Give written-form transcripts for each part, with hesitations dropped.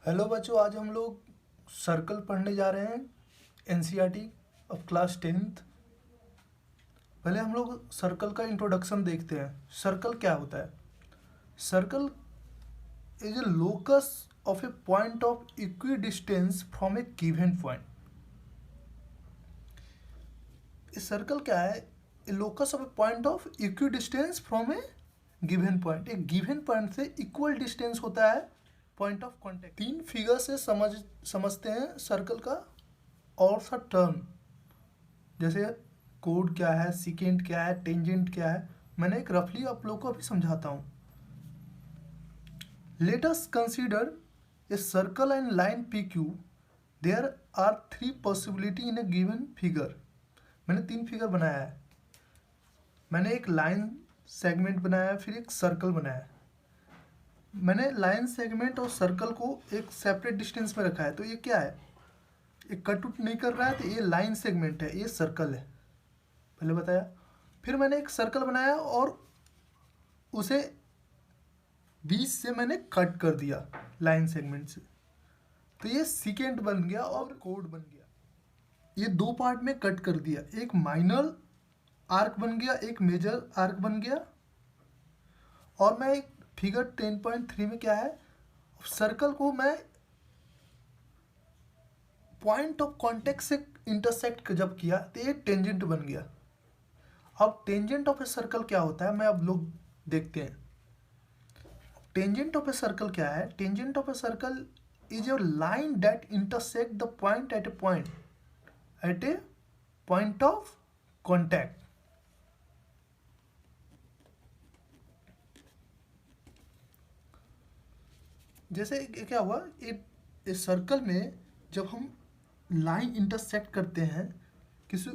Hello बच्चों, आज हम लोग सर्कल पढ़ने जा रहे हैं। NCERT of class 10th। पहले हम लोग सर्कल का इंट्रोडक्शन देखते हैं। सर्कल क्या होता है? Circle is a locus of a point of equidistance from a given point. ये सर्कल क्या है? A locus of a point of equidistance from a given point. एक गिवन पॉइंट से इक्वल डिस्टेंस होता है point of contact. तीन figure से समझते हैं सर्कल का और सा टर्म, जैसे कोड क्या है, सिकेंट क्या है, टेंजेंट क्या है। मैंने एक रफली आप लोग को अभी समझाता हूँ। Let us consider a circle and line P Q. There are three possibility in a given figure. मैंने तीन फिगर बनाया है। मैंने एक लाइन सेगमेंट बनाया है, फिर एक सर्कल बनाया है। मैंने लाइन सेगमेंट और सर्कल को एक सेपरेट डिस्टेंस में रखा है। तो ये क्या है? ये कट उट नहीं कर रहा है, तो ये लाइन सेगमेंट है, ये सर्कल है, पहले बताया। फिर मैंने एक सर्कल बनाया और उसे बीच से मैंने कट कर दिया लाइन सेगमेंट से, तो ये सिकेंट बन गया और कोड बन गया। ये दो पार्ट में कट कर दिया, एक माइनर आर्क बन गया, एक मेजर आर्क बन गया। और मैं एक फिगर 10.3 में क्या है, सर्कल को मैं पॉइंट ऑफ कांटेक्ट से इंटरसेक्ट जब किया तो ये टेंजेंट बन गया। अब टेंजेंट ऑफ ए सर्कल क्या होता है, मैं अब लोग देखते हैं। टेंजेंट ऑफ ए सर्कल क्या है? Tangent of a circle is your line that intersect the point at a point of contact. जैसे क्या हुआ, इस सर्कल में जब हम लाइन इंटरसेक्ट करते हैं किसी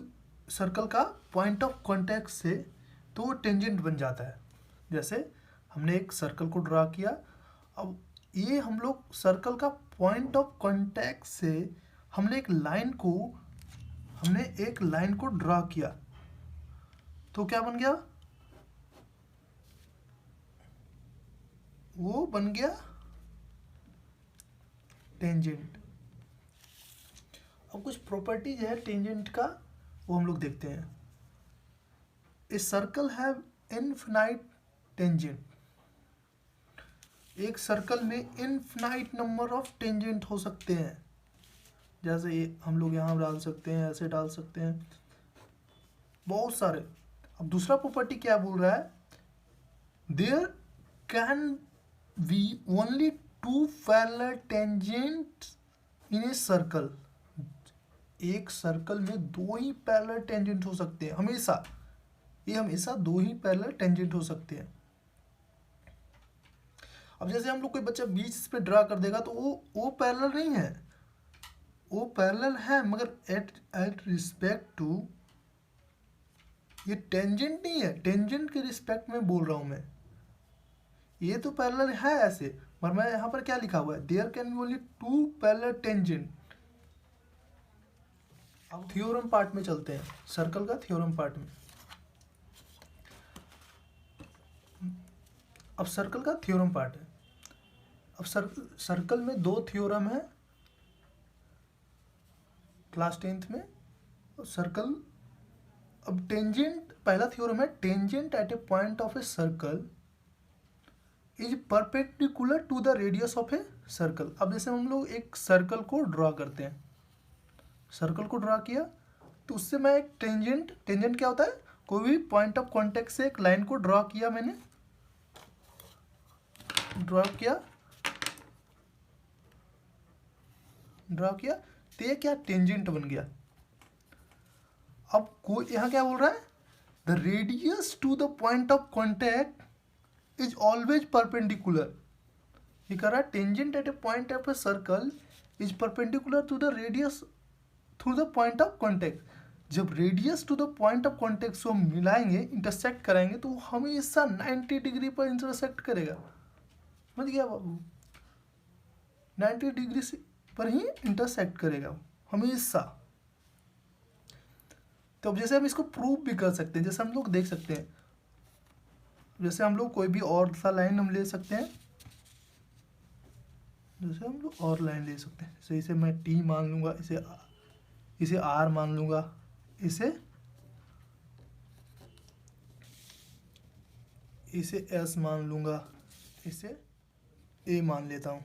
सर्कल का पॉइंट ऑफ कांटेक्ट से, तो वो टेंजेंट बन जाता है। जैसे हमने एक सर्कल को ड्रा किया, अब ये हम लोग सर्कल का पॉइंट ऑफ कांटेक्ट से हमने एक लाइन को ड्रा किया, तो क्या बन गया? वो बन गया टेंजेंट। अब कुछ प्रॉपर्टीज है टेंजेंट का, वो हम लोग देखते हैं। A circle have infinite tangent. एक सर्कल में इनफिनाइट नंबर ऑफ टेंजेंट हो सकते हैं। जैसे ये हम लोग यहाँ डाल सकते हैं, ऐसे डाल सकते हैं, बहुत सारे। अब दूसरा प्रॉपर्टी क्या बोल रहा है? There can be only two parallel tangent in a circle. एक सर्कल में दो ही पैरेलल टेंजेंट हो सकते हैं हमेशा। ये हमेशा दो ही पैरेलल टेंजेंट हो सकते हैं। अब जैसे हम लोग कोई बच्चा बीच पे ड्रा कर देगा तो वो पैरेलल नहीं है, वो पैरेलल है मगर एट रिस्पेक्ट टू, ये टेंजेंट नहीं है। टेंजेंट के रिस्पेक्ट में बोल रहा हूं मैं। ये तो पैरेलल है ऐसे, पर मैं यहां पर क्या लिखा हुआ है? There can be only two parallel tangent. अब थ्योरम पार्ट में चलते हैं, सर्कल का थ्योरम पार्ट में। अब सर्कल का थ्योरम पार्ट है। अब सर्कल में दो थ्योरम है क्लास 10th में। सर्कल, अब टेंजेंट, पहला थ्योरम है tangent at a point of a circle is perpendicular to the radius of a circle. अब जैसे हम लोग एक सर्कल को ड्रॉ करते हैं, सर्कल को ड्रॉ किया तो उससे मैं एक टेंजेंट क्या होता है? कोई भी पॉइंट ऑफ कांटेक्ट से एक लाइन को ड्रॉ किया, मैंने ड्रॉ किया तो ये क्या? टेंजेंट बन गया। अब कोई यहाँ क्या बोल रहा है? The radius to the point of contact is always perpendicular. ये कह रहा है tangent at a point of a circle is perpendicular to the radius through the point of contact. जब radius to the point of contact को हम मिलाएंगे, intersect कराएंगे, तो हमेशा 90 डिग्री पर इंटरसेक्ट करेगा। समझ गया बाबू? 90 डिग्री से पर ही इंटरसेक्ट करेगा हमेशा। तो अब जैसे हम इसको प्रूव भी कर सकते हैं, जैसे हम लोग देख सकते हैं, जैसे हम लोग कोई भी और सा लाइन हम ले सकते हैं, जैसे हम लोग और लाइन ले सकते हैं, जैसे इसे मैं टी मान लूँगा, इसे आर मान लूँगा, इसे एस मान लूँगा, इसे ए मान लेता हूँ।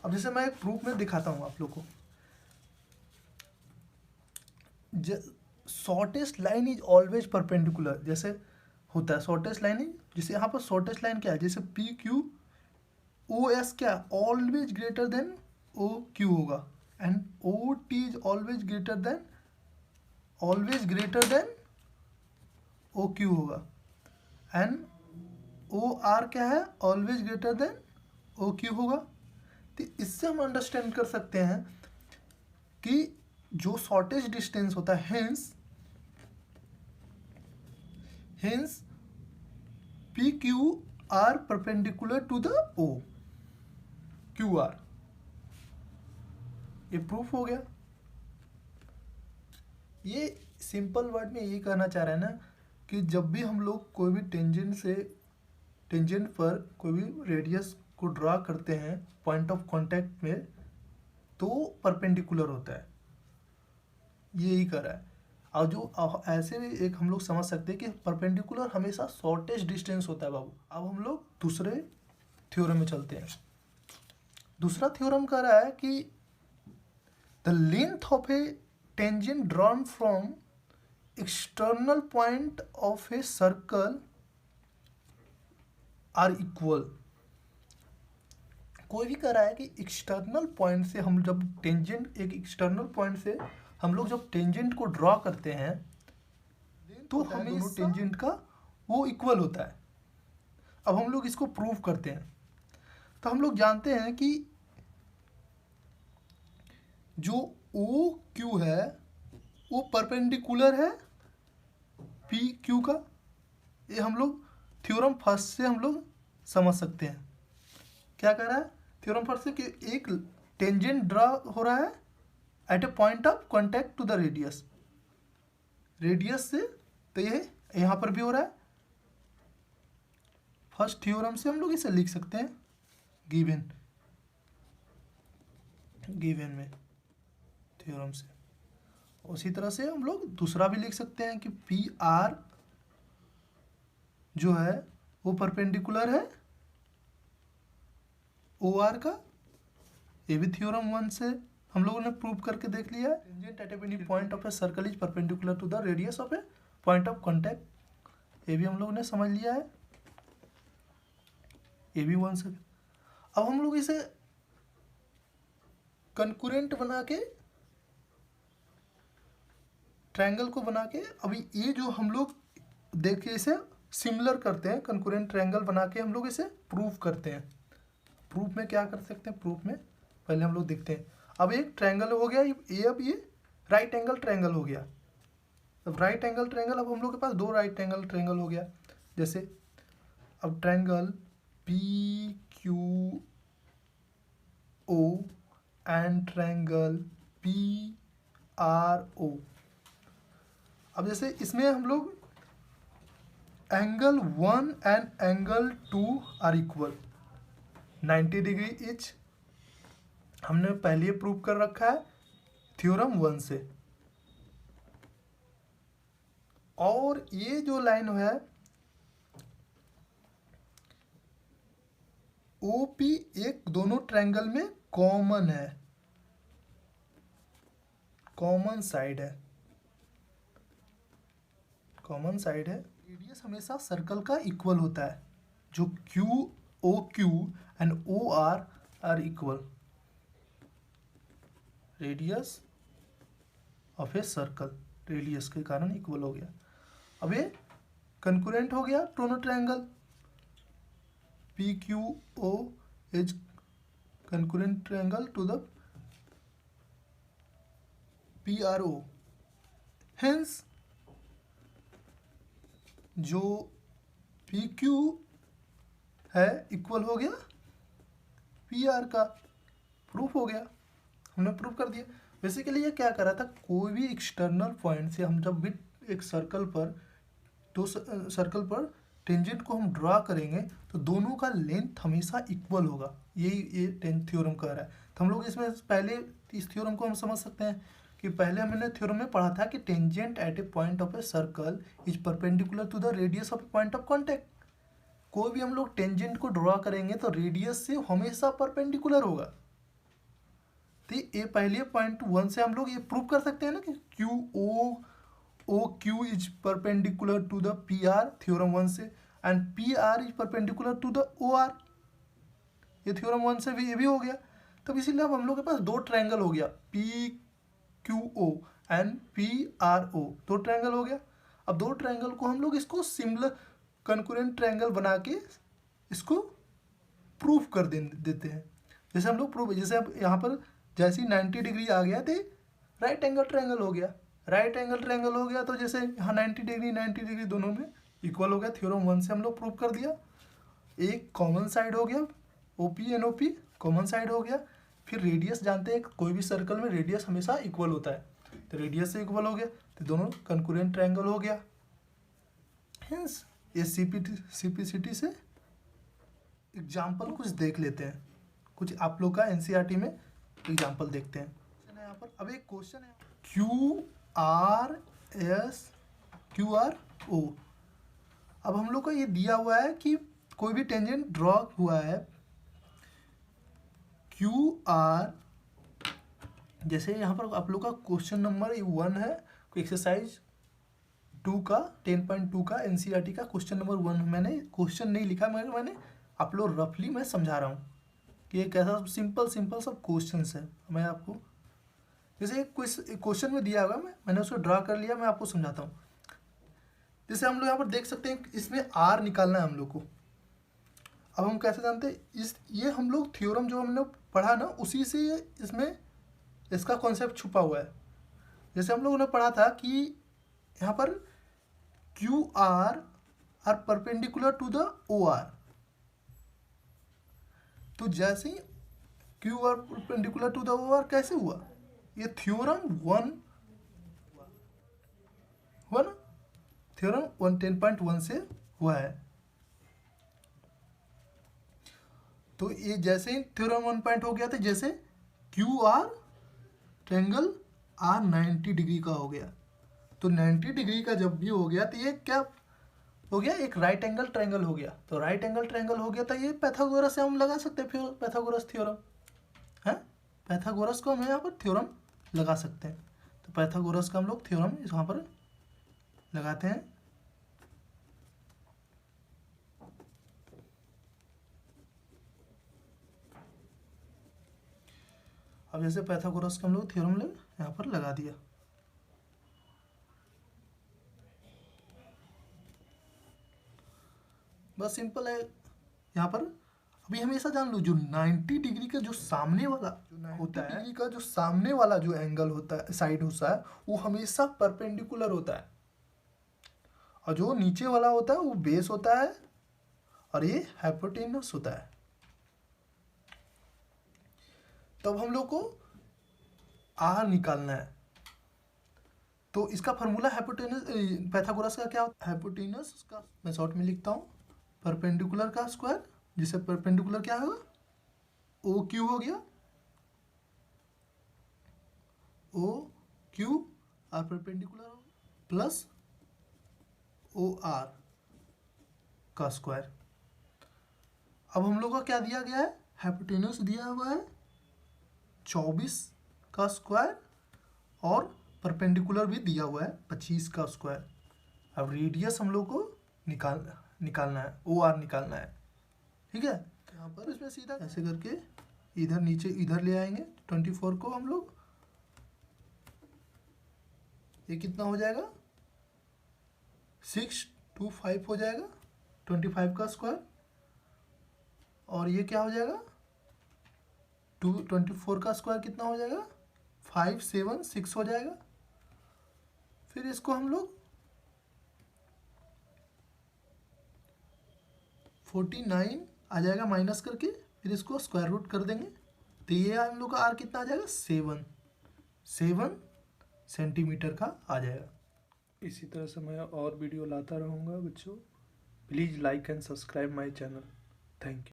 अब जैसे मैं एक प्रूफ में दिखाता हूँ आप लोग को, shortest line is always perpendicular, जैसे होता है शॉर्टेस्ट लाइन है, जैसे यहाँ पर शॉर्टेस्ट लाइन क्या है, जैसे पी क्यू ओ एस क्या always greater than O Q होगा, and O T is always greater than O Q होगा, एंड ओ आर क्या है, always greater than O Q होगा। तो इससे हम अंडरस्टैंड कर सकते हैं कि जो शॉर्टेस्ट डिस्टेंस होता है, hence P Q R perpendicular to the O Q R, ये प्रूफ हो गया। ये सिंपल वर्ड में यही कहना चाह रहे हैं ना कि जब भी हम लोग कोई भी टेंजेंट पर कोई भी रेडियस को ड्रा करते हैं पॉइंट ऑफ कांटेक्ट में, तो परपेंडिकुलर होता है, यही कर रहा है। और जो ऐसे भी एक हम लोग समझ सकते हैं कि परपेंडिकुलर हमेशा शॉर्टेस्ट डिस्टेंस होता है बाबू। अब हम लोग दूसरे थ्योरम में चलते हैं। दूसरा थ्योरम कह रहा है कि the length of a tangent drawn from external point of a circle are equal. कोई भी कह रहा है कि एक्सटर्नल पॉइंट से हम जब टेंजेंट, एक एक्सटर्नल पॉइंट से हम लोग जब टेंजेंट को ड्रॉ करते हैं तो हमें दोनों टेंजेंट का वो इक्वल होता है। अब हम लोग इसको प्रूव करते हैं। तो हम लोग जानते हैं कि जो ओ क्यू है वो परपेंडिकुलर है पी क्यू का। ये हम लोग थ्योरम फर्स्ट से हम लोग समझ सकते हैं। क्या कह रहा है थ्योरम फर्स्ट से कि एक टेंजेंट ड्रॉ हो रहा है at a point of contact to the radius से, तो ये यहाँ पर भी हो रहा है। फर्स्ट थ्योरम से हम लोग इसे लिख सकते हैं गिवन में थ्योरम से। उसी तरह से हम लोग दूसरा भी लिख सकते हैं कि पी आर जो है वो परपेंडिकुलर है ओ आर का। ये भी थ्योरम 1 से हम लोगों ने प्रूव करके देख लिया है। Tangent at any point of a circle is perpendicular to the radius of a point of contact, ये भी हम लोगों ने समझ लिया है। ये भी 1 से। अब हम लोग इसे कंकरेंट बना के, ट्रायंगल को बना के, अभी ये जो हम लोग देखिए इसे सिमिलर करते हैं, कंकरेंट ट्रायंगल बना के हम लोग इसे प्रूफ करते हैं। प्रूफ में क्या कर सकते हैं, प्रूफ में पहले हम लोग देखते हैं। अब एक ट्रायंगल हो गया ये, अब ये राइट एंगल ट्रायंगल हो गया। अब राइट एंगल ट्रायंगल, अब हम लोग के पास दो राइट एंगल ट्रायंगल हो गया। जैसे अब triangle P Q O and triangle P R O. अब जैसे इसमें हम लोग angle 1 and angle 2 are equal 90 degree each. हमने पहले प्रूव कर रखा है थ्योरम 1 से। और ये जो लाइन है OP एक दोनों ट्रायंगल में कॉमन है, कॉमन साइड है। रेडियस हमेशा सर्कल का इक्वल होता है, जो QOQ and OR are equal. Radius of a circle radius के कारण इक्वल हो गया। अब ये कंकरेंट हो गया दोनों triangle. PQO is concurrent triangle to the PRO। Hence जो PQ है इक्वल हो गया PR का। प्रूफ हो गया, हमने प्रूफ कर दिया। बेसिकली ये क्या कर रहा था, कोई भी एक्सटर्नल पॉइंट से हम जब भी एक सर्कल पर, तो सर्कल पर टेंजेंट को हम ड्रा करेंगे तो दोनों का लेंथ हमेशा इक्वल होगा, ये थ्योरम कह रहा है। तो हम लोग इसमें पहले इस थ्योरम को हम समझ सकते हैं कि पहले हमने थ्योरम में पढ़ा था कि tangent at a point of a circle is perpendicular to the radius of point of contact. कोई भी हम लोग टेंजेंट को ड्रॉ करेंगे तो रेडियस से हमेशा परपेंडिकुलर होगा। तो ये पहले पॉइंट 1 से हम लोग ये प्रूव कर सकते हैं ना कि Q is perpendicular to the P R, theorem 1 से, and P R is perpendicular to the O R, ये थ्योरम 1 से भी ये भी हो गया। तब इसीलिए अब हम लोग के पास दो ट्रायंगल हो गया, P Q O and P R O, दो ट्रायंगल हो गया। अब दो ट्रायंगल को हम लोग इसको सिमिलर कॉन्करेंट ट्रायंगल बना के इसको प्रूफ कर देते हैं। जैसे हम लोग प्रूफ, जैसे अब यहाँ पर जैसे 90 डिग्री आ गया तो राइट एंगल ट्रायंगल हो गया, राइट एंगल ट्रायंगल हो गया। तो जैसे यहाँ 90 डिग्री दोनों में इक्वल हो गया, थ्योरम 1 से हम लोग प्रूव कर दिया। एक कॉमन साइड हो गया, OP and OP common side हो गया। फिर रेडियस जानते हैं कोई भी सर्कल में रेडियस हमेशा इक्वल होता है, तो रेडियस से इक्वल हो गया, तो दोनों कॉन्करेंट ट्रायंगल हो गया। हेंस ये सीपीसीटी से एग्जाम्पल कुछ देख लेते हैं, कुछ आप लोग का एनसीईआरटी में एग्जाम्पल देखते हैं। यहाँ पर अब एक क्वेश्चन है, क्यू आर ओ। अब हम लोग को ये दिया हुआ है कि कोई भी टेंजेंट ड्रॉ हुआ है क्यू आर, जैसे यहाँ पर आप लोग का क्वेश्चन नंबर 1 है, एक्सरसाइज 2 का 10.2 का एनसीईआरटी का क्वेश्चन नंबर 1। मैंने क्वेश्चन नहीं लिखा, मैंने आप लोग रफली मैं समझा रहा हूँ कि ये कैसा सिंपल सब क्वेश्चंस है। मैं आपको जैसे एक क्वेश्चन में दिया हुआ मैंने उसको ड्रा कर लिया, मैं आपको समझाता हूँ। जैसे हम लोग यहाँ पर देख सकते हैं इसमें आर निकालना है हम लोग को। अब हम कैसे जानते हैं, ये हम लोग थ्योरम जो हमने पढ़ा ना उसी से इसमें इसका कॉन्सेप्ट छुपा हुआ है। जैसे हम लोगों ने पढ़ा था कि यहाँ पर Q R perpendicular to the O R. तो जैसे ही Q R perpendicular to the O R कैसे हुआ, ये थ्योरम 1 हुआ ना, थ्योरम 10.1 से हुआ है। तो ये जैसे ही थ्योरम 1 पॉइंट हो गया था, जैसे Q R triangle are 90 degree का हो गया। तो 90 डिग्री का जब भी हो गया तो ये क्या हो गया, एक राइट एंगल ट्रायंगल हो गया। तो राइट एंगल ट्रायंगल हो गया तो ये पाइथागोरस से हम लगा सकते हैं, फिर पाइथागोरस थ्योरम है, पाइथागोरस को हम यहाँ पर थ्योरम लगा सकते हैं। तो पाइथागोरस का हम लोग थ्योरम यहाँ पर लगाते हैं। अब जैसे पाइथागोरस का हम लोग थ्योरम यहाँ पर लगा दिया। बस सिंपल है। यहाँ पर अभी हमेशा जान लो, जो 90 डिग्री का जो सामने वाला होता है, डिग्री का जो सामने वाला जो एंगल होता है, साइड होता है, वो हमेशा परपेंडिकुलर होता है, और जो नीचे वाला होता है वो बेस होता है, और ये हाइपोटेनस होता है। तब हम लोग को आर निकालना है। तो इसका फॉर्मूला हाइपोटेनस, पाइथागोरस का क्या होता है, हाइपोटेनस का मैं शॉर्ट में लिखता हूँ, परपेंडिकुलर का स्क्वायर, जिसे परपेंडिकुलर क्या होगा, ओ क्यू हो गया, O Q R perpendicular plus O R का स्क्वायर। अब हम लोग का क्या दिया गया है, हाइपोटेनस दिया हुआ है 24 का स्क्वायर, और परपेंडिकुलर भी दिया हुआ है 25 का स्क्वायर। अब रेडियस हम लोग को निकालना है, ओ आर निकालना है, ठीक है। यहाँ पर इसमें सीधा ऐसे करके इधर नीचे इधर ले आएंगे 24 को हम लोग, ये कितना हो जाएगा 625 हो जाएगा 25 का स्क्वायर, और ये क्या हो जाएगा 24 का स्क्वायर कितना हो जाएगा 576 हो जाएगा। फिर इसको हम लोग 49 आ जाएगा माइनस करके, फिर इसको स्क्वायर रूट कर देंगे, तो ये हम लोग का आर कितना आ जाएगा 7 सेंटीमीटर का आ जाएगा। इसी तरह से मैं और वीडियो लाता रहूँगा बच्चों। Please like and subscribe my channel. Thank you.